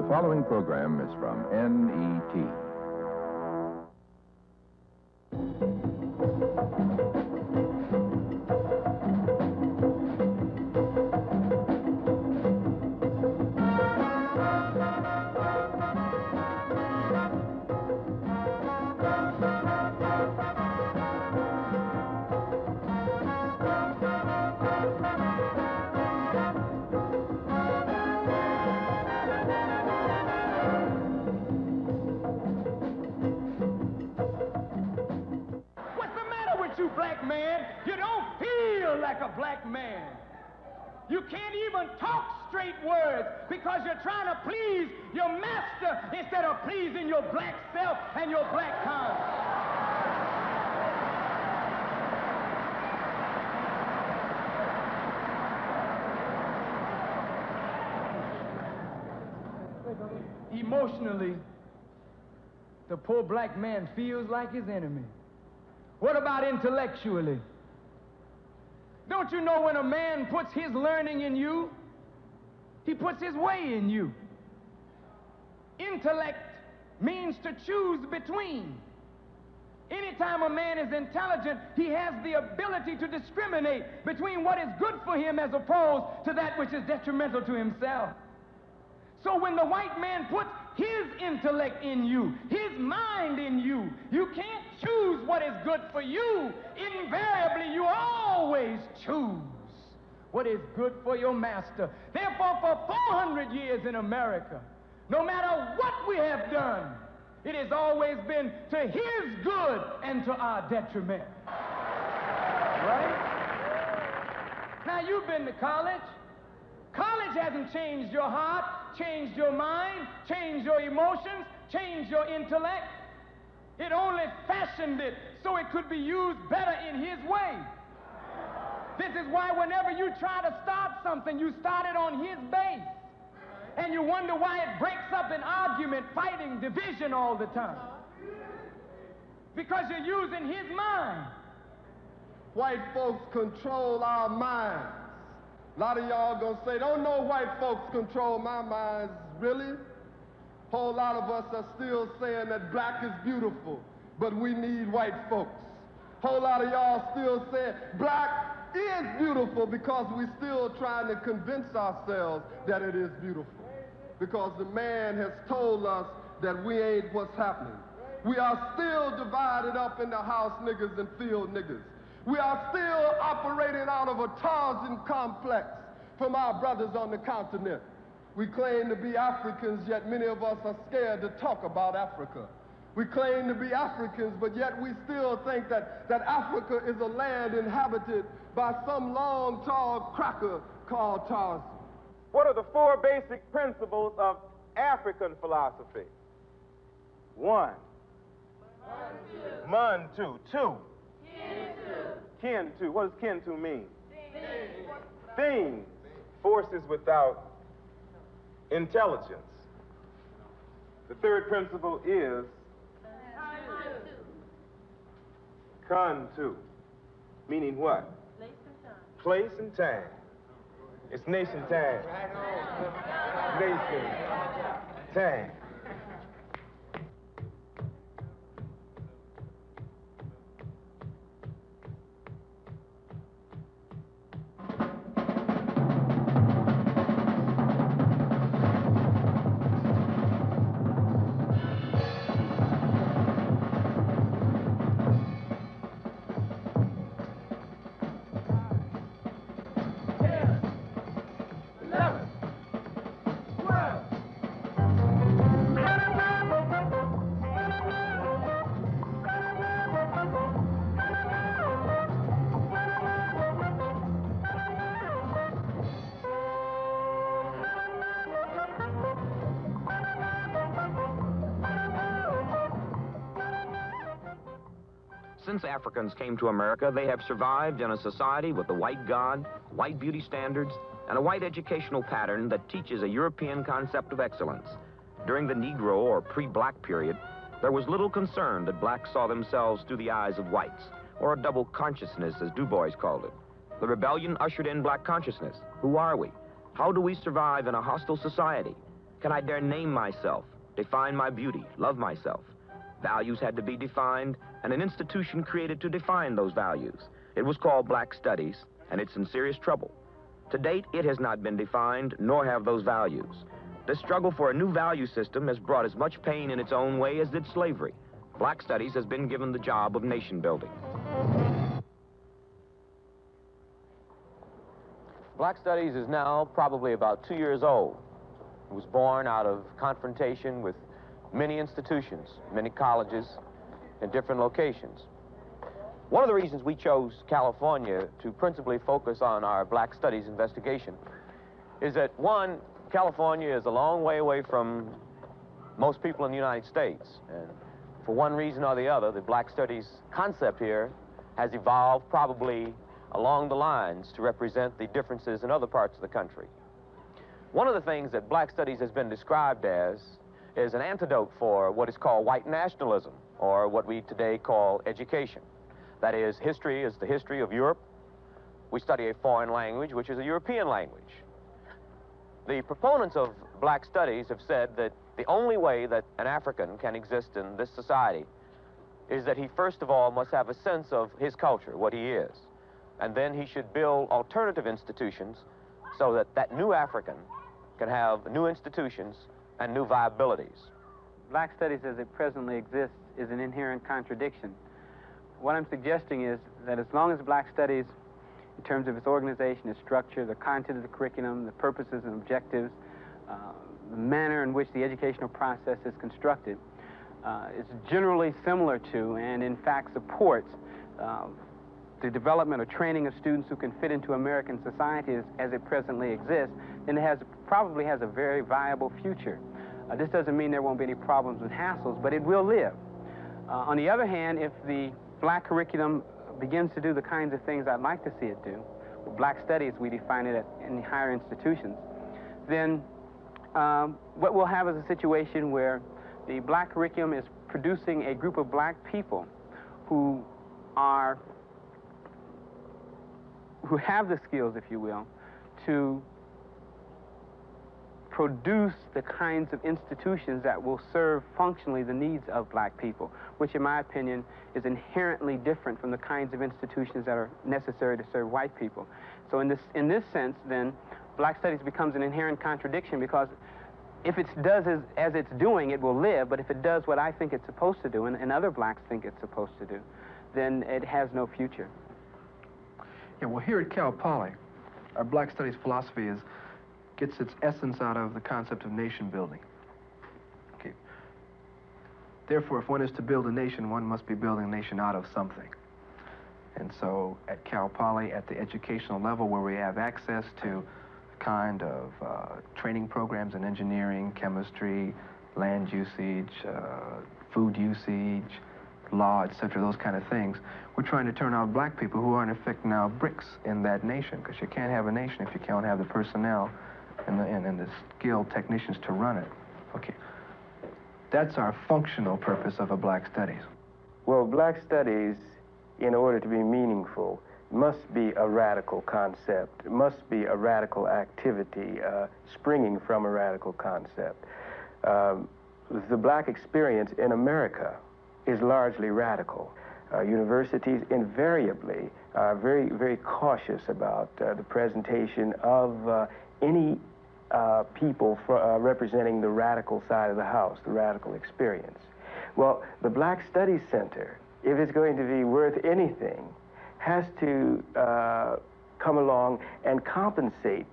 The following program is from NET. Black man, you don't feel like a black man. You can't even talk straight words because you're trying to please your master instead of pleasing your black self and your black conscience. Emotionally, the poor black man feels like his enemy. What about intellectually? Don't you know when a man puts his learning in you, he puts his way in you? Intellect means to choose between. Anytime a man is intelligent, he has the ability to discriminate between what is good for him as opposed to that which is detrimental to himself. So when the white man puts his intellect in you, his mind in you, you can't choose what is good for you. Invariably, you always choose what is good for your master. Therefore, for 400 years in America, no matter what we have done, it has always been to his good and to our detriment. Right? Now, you've been to college. College hasn't changed your heart, changed your mind, changed your emotions, changed your intellect. It only fashioned it so it could be used better in his way. This is why whenever you try to start something, you start it on his base. And you wonder why it breaks up in argument, fighting, division all the time. Because you're using his mind. White folks control our minds. A lot of y'all gonna say, don't know white folks control my minds. Really? Whole lot of us are still saying that black is beautiful, but we need white folks. Whole lot of y'all still saying black is beautiful because we still trying to convince ourselves that it is beautiful. Because the man has told us that we ain't what's happening. We are still divided up into house niggas and field niggas. We are still operating out of a Tarzan complex from our brothers on the continent. We claim to be Africans, yet many of us are scared to talk about Africa. We claim to be Africans, but yet we still think that Africa is a land inhabited by some long, tall cracker called Tarzan. What are the four basic principles of African philosophy? One. Mun two. Two. Kin to. What does kin to mean? Things. Forces without intelligence. The third principle is Kan-tu. Meaning what? Place and time. It's nation time. Nation time. Since Africans came to America, they have survived in a society with the white God, white beauty standards, and a white educational pattern that teaches a European concept of excellence. During the Negro or pre-black period, there was little concern that blacks saw themselves through the eyes of whites, or a double consciousness, as Du Bois called it. The rebellion ushered in black consciousness. Who are we? How do we survive in a hostile society? Can I dare name myself, define my beauty, love myself? Values had to be defined, and an institution created to define those values. It was called Black Studies, and it's in serious trouble. To date, it has not been defined, nor have those values. This struggle for a new value system has brought as much pain in its own way as did slavery. Black Studies has been given the job of nation building. Black Studies is now probably about 2 years old. It was born out of confrontation with many institutions, many colleges, in different locations. One of the reasons we chose California to principally focus on our Black Studies investigation is that, one, California is a long way away from most people in the United States. And for one reason or the other, the Black Studies concept here has evolved probably along the lines to represent the differences in other parts of the country. One of the things that Black Studies has been described as is an antidote for what is called white nationalism, or what we today call education. That is, history is the history of Europe. We study a foreign language, which is a European language. The proponents of Black Studies have said that the only way that an African can exist in this society is that he first of all must have a sense of his culture, what he is. And then he should build alternative institutions so that that new African can have new institutions and new viabilities. Black Studies as it presently exists is an inherent contradiction. What I'm suggesting is that as long as Black Studies, in terms of its organization, its structure, the content of the curriculum, the purposes and objectives, the manner in which the educational process is constructed, is generally similar to and in fact supports the development or training of students who can fit into American society as it presently exists, then it probably has a very viable future. This doesn't mean there won't be any problems and hassles, but it will live. On the other hand, if the Black curriculum begins to do the kinds of things I'd like to see it do, Black Studies, we define it in the higher institutions, then what we'll have is a situation where the Black curriculum is producing a group of Black people who have the skills, if you will, to produce the kinds of institutions that will serve functionally the needs of Black people, which in my opinion is inherently different from the kinds of institutions that are necessary to serve white people. So in this sense, then, Black Studies becomes an inherent contradiction, because if it does as it's doing, it will live, but if it does what I think it's supposed to do, and other Blacks think it's supposed to do, then it has no future. Yeah, well, here at Cal Poly, our Black Studies philosophy gets its essence out of the concept of nation building. Okay. Therefore, if one is to build a nation, one must be building a nation out of something. And so at Cal Poly, at the educational level where we have access to kind of training programs in engineering, chemistry, land usage, food usage, law, etc., those kind of things, we're trying to turn out Black people who are in effect now bricks in that nation, because you can't have a nation if you can't have the personnel and the skilled technicians to run it. Okay. That's our functional purpose of a Black Studies. Well, Black Studies, in order to be meaningful, must be a radical concept. It must be a radical activity springing from a radical concept. The Black experience in America is largely radical. Universities invariably are very, very cautious about the presentation of any people representing the radical side of the house, the radical experience. Well, the Black Studies Center, if it's going to be worth anything, has to come along and compensate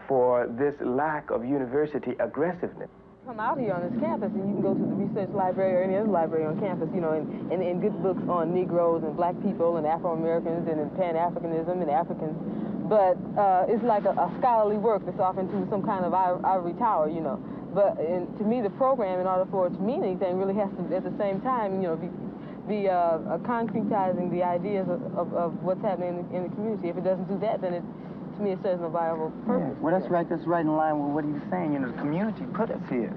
for this lack of university aggressiveness. Come out here on this campus and you can go to the research library or any other library on campus, you know, and get books on Negroes and Black people and Afro-Americans and Pan-Africanism and Africans. But it's like a scholarly work that's off into some kind of ivory tower, you know. But to me, the program, in order for it to mean anything, really has to, at the same time, you know, be concretizing the ideas of what's happening in the community. If it doesn't do that, then to me, it serves no viable purpose. Yeah. Well, that's right. That's right in line with what he was saying. You know, the community put us here,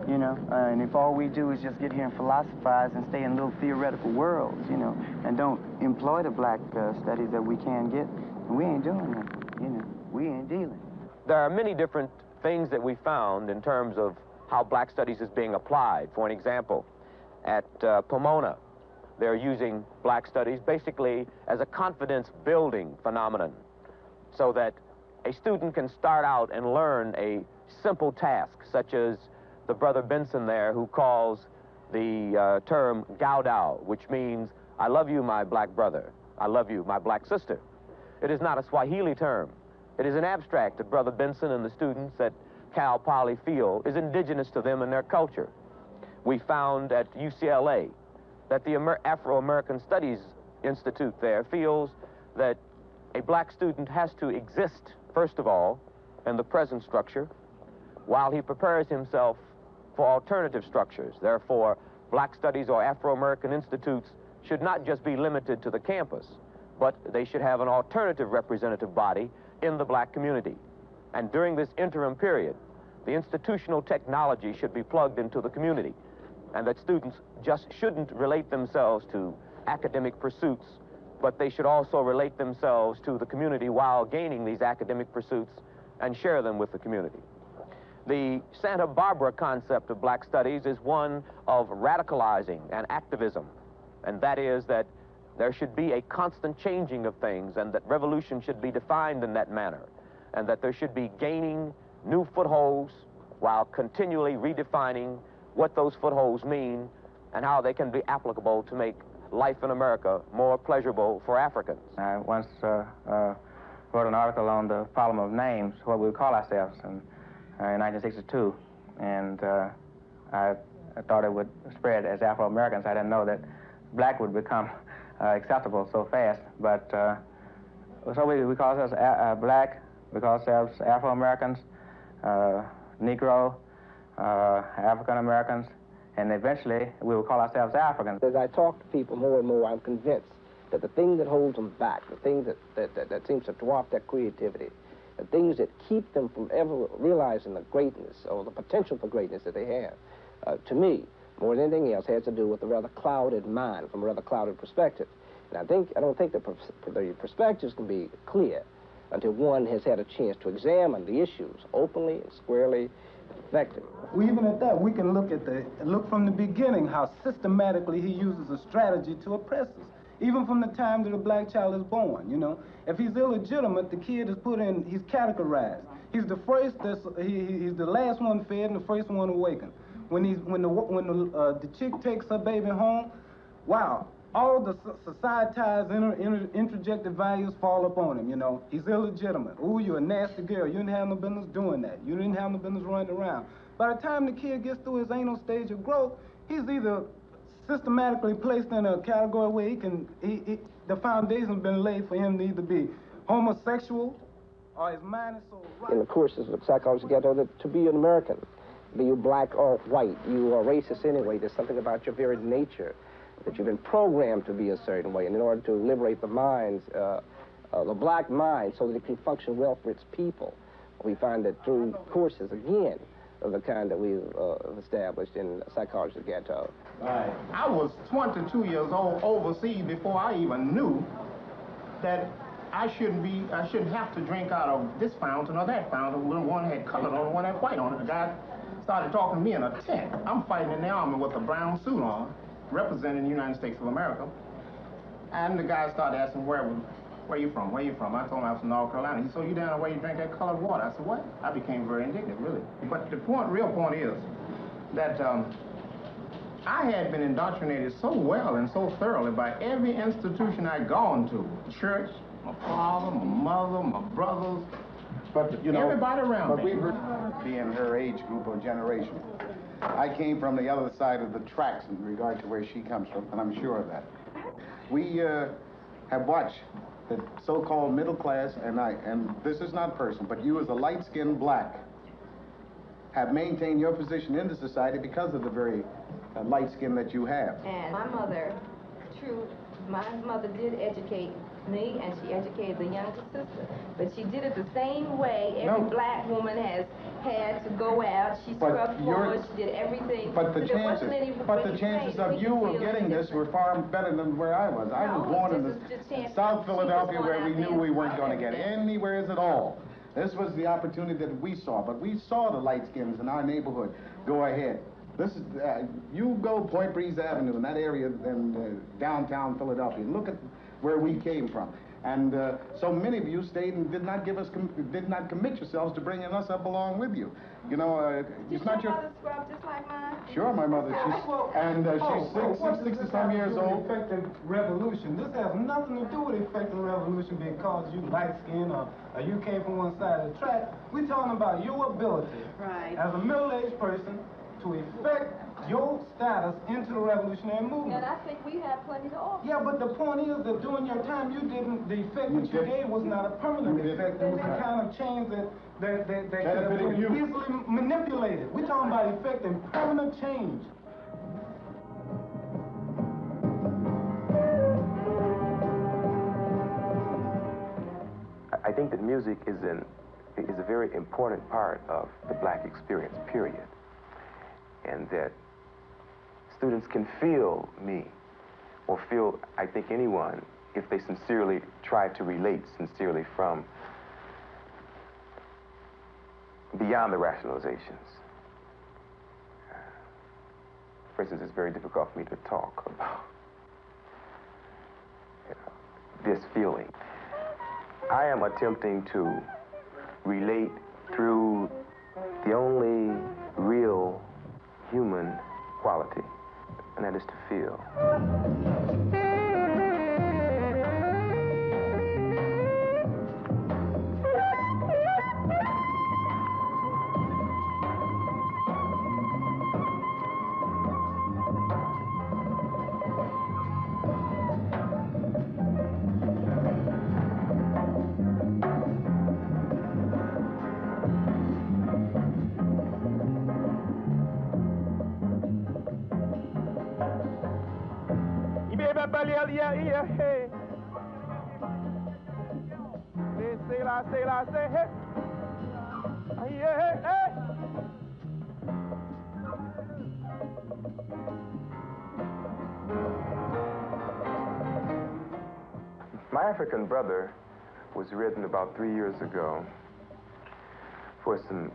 you know, and if all we do is just get here and philosophize and stay in little theoretical worlds, you know, and don't employ the Black studies that we can get, we ain't doing that, you know. We ain't dealing. There are many different things that we found in terms of how black studies is being applied. For an example, at Pomona, they're using black studies basically as a confidence-building phenomenon, so that a student can start out and learn a simple task, such as the brother Benson there, who calls the term Gaudao, which means, I love you, my black brother. I love you, my black sister. It is not a Swahili term. It is an abstract that Brother Benson and the students at Cal Poly feel is indigenous to them and their culture. We found at UCLA that the Afro-American Studies Institute there feels that a black student has to exist, first of all, in the present structure, while he prepares himself for alternative structures. Therefore, black studies or Afro-American institutes should not just be limited to the campus, but they should have an alternative representative body in the black community. And during this interim period, the institutional technology should be plugged into the community, and that students just shouldn't relate themselves to academic pursuits, but they should also relate themselves to the community while gaining these academic pursuits and share them with the community. The Santa Barbara concept of black studies is one of radicalizing and activism, and that is that there should be a constant changing of things, and that revolution should be defined in that manner, and that there should be gaining new footholds while continually redefining what those footholds mean and how they can be applicable to make life in America more pleasurable for Africans. I once wrote an article on the problem of names, what we would call ourselves, in 1962, and I thought it would spread as Afro-Americans. I didn't know that black would become acceptable so fast, but so we call ourselves black, we call ourselves Afro-Americans, Negro, African-Americans, and eventually we will call ourselves Africans. As I talk to people more and more, I'm convinced that the thing that holds them back, the thing that seems to dwarf their creativity, the things that keep them from ever realizing the greatness or the potential for greatness that they have, to me, more than anything else, has to do with a rather clouded mind, from a rather clouded perspective. And I don't think the perspectives can be clear until one has had a chance to examine the issues openly and squarely and effectively. Well, even at that, we can look from the beginning how systematically he uses a strategy to oppress us. Even from the time that a black child is born, you know. If he's illegitimate, the kid is put in, he's categorized. He's the first, he's the last one fed and the first one awakened. When the chick takes her baby home, wow, all the societized, interjected values fall upon him, you know. He's illegitimate. Ooh, you're a nasty girl. You didn't have no business doing that. You didn't have no business running around. By the time the kid gets through his anal stage of growth, he's either systematically placed in a category where the foundation's been laid for him to either be homosexual or his mind is so right. In the courses of psychology together, that to be an American, be you black or white, you are racist anyway. There's something about your very nature that you've been programmed to be a certain way. And in order to liberate the minds, the black mind, so that it can function well for its people, we find that through courses, again, of the kind that we've established in psychology of ghetto. Right. I was 22 years old overseas before I even knew that I shouldn't have to drink out of this fountain or that fountain. One had color on it, one had white on it. The guy started talking to me in a tent. I'm fighting in the army with a brown suit on, representing the United States of America. And the guy started asking, where you from? Where you from? I told him I was from North Carolina. He said, so you down the way you drink that colored water? I said, what? I became very indignant, really. But the real point is that I had been indoctrinated so well and so thoroughly by every institution I'd gone to. Church, my father, my mother, my brothers, but you know, everybody around me. But we were being her age group or generation. I came from the other side of the tracks in regard to where she comes from, and I'm sure of that. We have watched the so-called middle class, and this is not personal, but you as a light-skinned black have maintained your position in the society because of the very light skin that you have. And my mother, my mother did educate me, and she educated the younger sister. But she did it the same way every black woman has had to go out. She scrubbed floors, she did everything. But the chances of you getting this were far better than where I was. I was born in South Philadelphia, where we knew we weren't going to get anywhere at all. This was the opportunity that we saw, but we saw the light skins in our neighborhood go ahead. This is, you go Point Breeze Avenue in that area in downtown Philadelphia. Look at where we came from. And so many of you stayed and did not commit yourselves to bringing us up along with you. You know, it's not your... mother scrub just like mine? Sure, my mother. She's 60-some years old. Effective revolution. This has nothing to do with effective revolution because you light-skinned or you came from one side of the track. We're talking about your ability as a middle-aged person to effect your status into the revolutionary movement. And I think we have plenty to offer. Yeah, but the point is that during your time, you didn't, the effect that you gave was not a permanent effect. It was a kind of change that could have been easily manipulated. We're talking about effecting permanent change. I think that music is a very important part of the black experience, period. And that students can feel me, or feel, I think, anyone, if they sincerely try to relate sincerely from beyond the rationalizations. For instance, it's very difficult for me to talk about this feeling. I am attempting to relate through the only real human quality, and that is to feel. My African Brother was written about 3 years ago for some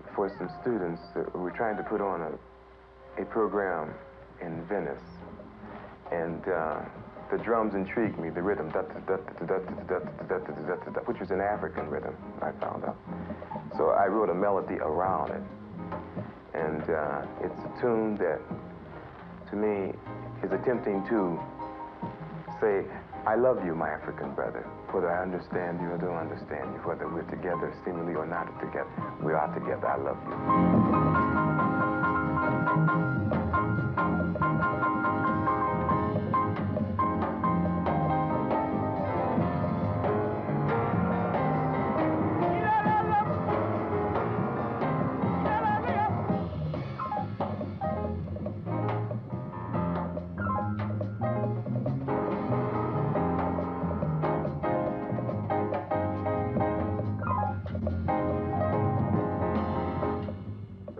students who were trying to put on a program in Venice. And the drums intrigued me, the rhythm, which was an African rhythm, I found out. So I wrote a melody around it. And it's a tune that, to me, is attempting to say, I love you, my African brother, whether I understand you or don't understand you, whether we're together seemingly or not together. We are together, I love you.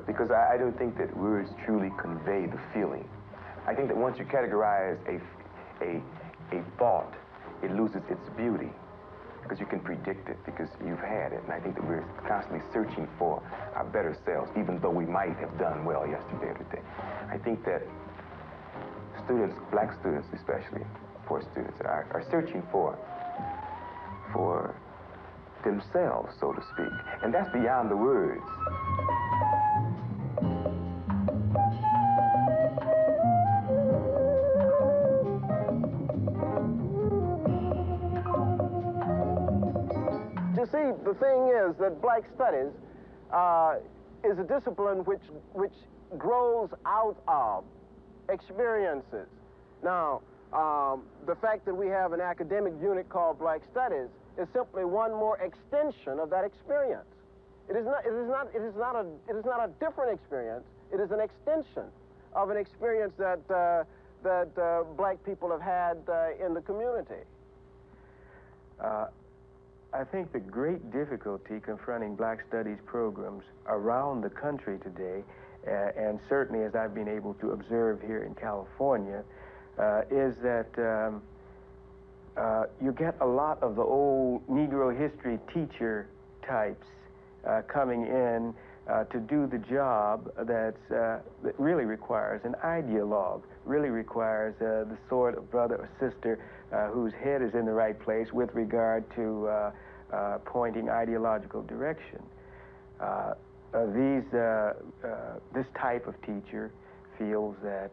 Because I don't think that words truly convey the feeling. I think that once you categorize a thought, it loses its beauty because you can predict it, because you've had it. And I think that we're constantly searching for our better selves, even though we might have done well yesterday or today. I think that students, black students especially, poor students, are searching for themselves, so to speak. And that's beyond the words. You see, the thing is that black studies is a discipline which grows out of experiences. Now, the fact that we have an academic unit called Black Studies is simply one more extension of that experience. It is not a different experience. It is an extension of an experience that black people have had in the community. I think the great difficulty confronting black studies programs around the country today, and certainly as I've been able to observe here in California, is that you get a lot of the old Negro history teacher types coming in to do the job that really requires an ideologue, really requires the sort of brother or sister whose head is in the right place with regard to pointing ideological direction. This type of teacher feels that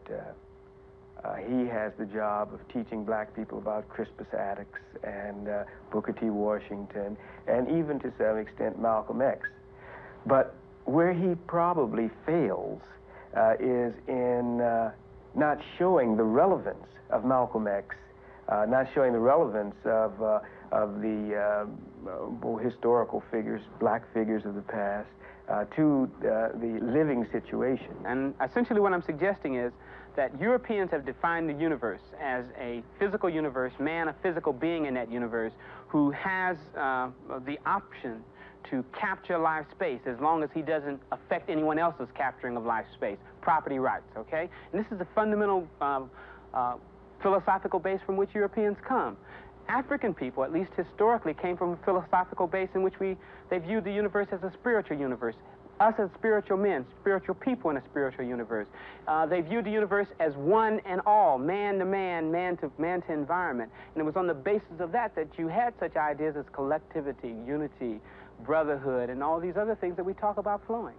he has the job of teaching black people about Crispus Attucks and Booker T. Washington, and even to some extent Malcolm X. But where he probably fails is in not showing the relevance of Malcolm X, not showing the relevance of the historical figures, black figures of the past, to the living situation. And essentially what I'm suggesting is that Europeans have defined the universe as a physical universe, man a physical being in that universe, who has the option to capture life space as long as he doesn't affect anyone else's capturing of life space, property rights, okay? And this is the fundamental philosophical base from which Europeans come. African people, at least historically, came from a philosophical base in which they viewed the universe as a spiritual universe. Us as spiritual men, spiritual people in a spiritual universe. They viewed the universe as one and all, man to man, man to environment. And it was on the basis of that that you had such ideas as collectivity, unity, brotherhood, and all these other things that we talk about flowing.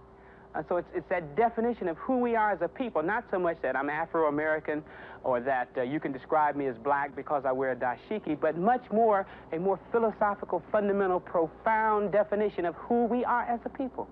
So it's that definition of who we are as a people, not so much that I'm Afro-American or that you can describe me as black because I wear a dashiki, but much more a more philosophical, fundamental, profound definition of who we are as a people.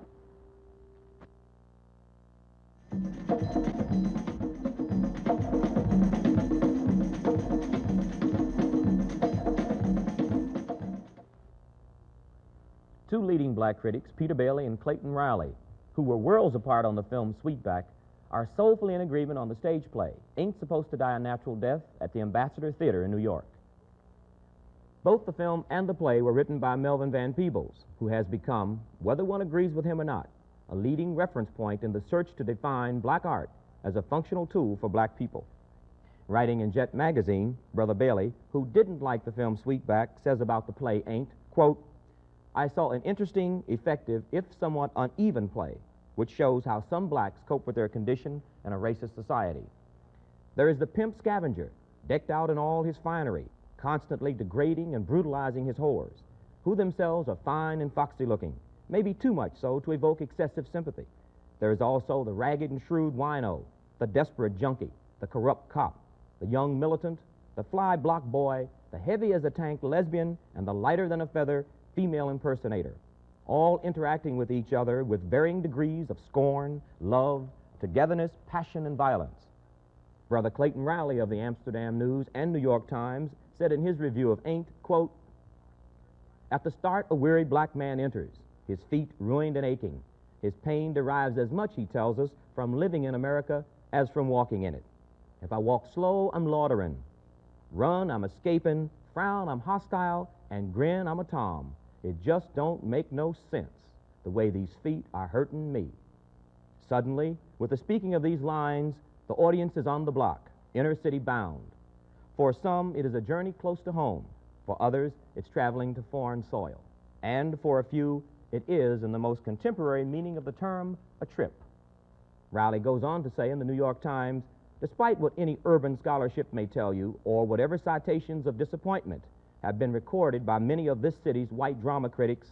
Two leading black critics, Peter Bailey and Clayton Riley, who were worlds apart on the film Sweetback, are soulfully in agreement on the stage play, Ain't Supposed to Die a Natural Death, at the Ambassador Theater in New York. Both the film and the play were written by Melvin Van Peebles, who has become, whether one agrees with him or not, a leading reference point in the search to define black art as a functional tool for black people. Writing in Jet magazine, Brother Bailey, who didn't like the film Sweetback, says about the play Ain't, quote, I saw an interesting, effective, if somewhat uneven play, which shows how some blacks cope with their condition in a racist society. There is the pimp scavenger, decked out in all his finery, constantly degrading and brutalizing his whores, who themselves are fine and foxy looking, maybe too much so to evoke excessive sympathy. There is also the ragged and shrewd wino, the desperate junkie, the corrupt cop, the young militant, the fly block boy, the heavy as a tank lesbian, and the lighter than a feather female impersonator, all interacting with each other with varying degrees of scorn, love, togetherness, passion, and violence. Brother Clayton Riley of the Amsterdam News and New York Times said in his review of Ain't, quote, at the start, a weary black man enters, his feet ruined and aching. His pain derives as much, he tells us, from living in America as from walking in it. If I walk slow, I'm loitering. Run, I'm escaping. Frown, I'm hostile. And grin, I'm a Tom. It just don't make no sense, the way these feet are hurting me. Suddenly, with the speaking of these lines, the audience is on the block, inner city bound. For some, it is a journey close to home. For others, it's traveling to foreign soil. And for a few, it is, in the most contemporary meaning of the term, a trip. Riley goes on to say in the New York Times, despite what any urban scholarship may tell you, or whatever citations of disappointment have been recorded by many of this city's white drama critics,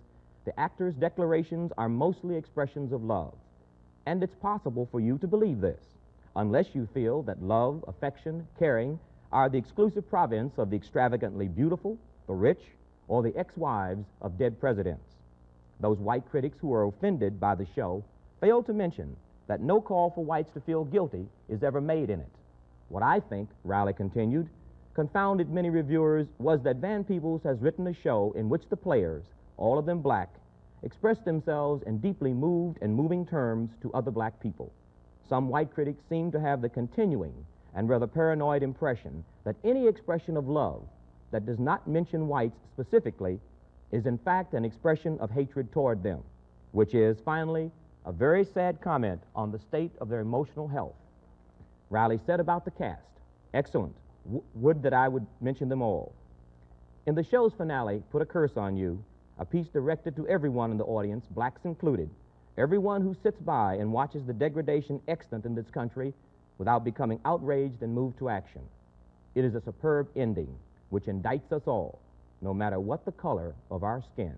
the actors' declarations are mostly expressions of love. And it's possible for you to believe this, unless you feel that love, affection, caring are the exclusive province of the extravagantly beautiful, the rich, or the ex-wives of dead presidents. Those white critics who are offended by the show fail to mention that no call for whites to feel guilty is ever made in it. What I think, Riley continued, confounded many reviewers was that Van Peebles has written a show in which the players, all of them black, express themselves in deeply moved and moving terms to other black people. Some white critics seem to have the continuing and rather paranoid impression that any expression of love that does not mention whites specifically is in fact an expression of hatred toward them, which is, finally, a very sad comment on the state of their emotional health. Riley said about the cast, excellent. Would that I would mention them all. In the show's finale, Put a Curse on You, a piece directed to everyone in the audience, blacks included, everyone who sits by and watches the degradation extant in this country without becoming outraged and moved to action. It is a superb ending which indicts us all, no matter what the color of our skin.